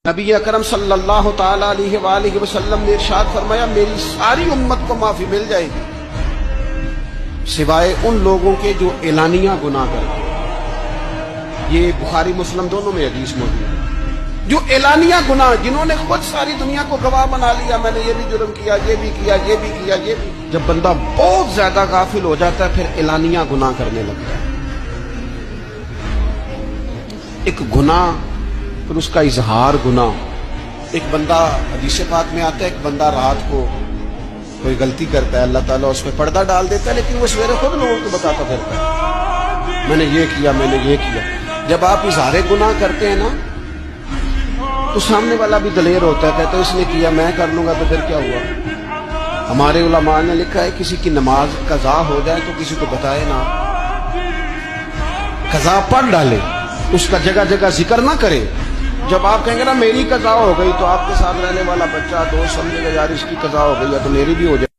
نبی اکرم صلی اللہ تعالی علیہ وآلہ وسلم نے ارشاد فرمایا میری ساری امت کو معافی مل جائے گی سوائے ان لوگوں کے جو اعلانیہ گناہ کرتے ہیں۔ یہ بخاری مسلم دونوں میں حدیث موجود ہے۔ جو اعلانیہ گناہ، جنہوں نے خود ساری دنیا کو گواہ بنا لیا، میں نے یہ بھی جرم کیا، یہ بھی کیا، یہ بھی کیا، یہ بھی۔ جب بندہ بہت زیادہ غافل ہو جاتا ہے پھر اعلانیہ گناہ کرنے لگتا ہے۔ ایک گناہ پھر اس کا اظہار گناہ۔ ایک بندہ، حدیث پاک میں آتا ہے، ایک بندہ رات کو کوئی غلطی کرتا ہے، اللہ تعالیٰ اس پہ پردہ ڈال دیتا ہے، لیکن وہ سویرے خود لوگوں کو بتاتا پھرتا ہے میں نے یہ کیا، میں نے یہ کیا۔ جب آپ اظہار گناہ کرتے ہیں نا تو سامنے والا بھی دلیر ہوتا ہے، کہتا ہے اس نے کیا میں کر لوں گا تو پھر کیا ہوا۔ ہمارے علماء نے لکھا ہے کسی کی نماز قضا ہو جائے تو کسی کو بتائے نہ، قضا پڑھ ڈالے، اس کا جگہ جگہ ذکر نہ کرے۔ جب آپ کہیں گے نا میری قضا ہو گئی تو آپ کے ساتھ رہنے والا بچہ دوست سمجھے گا یار اس کی قضا ہو گئی ہے تو میری بھی ہو جائے۔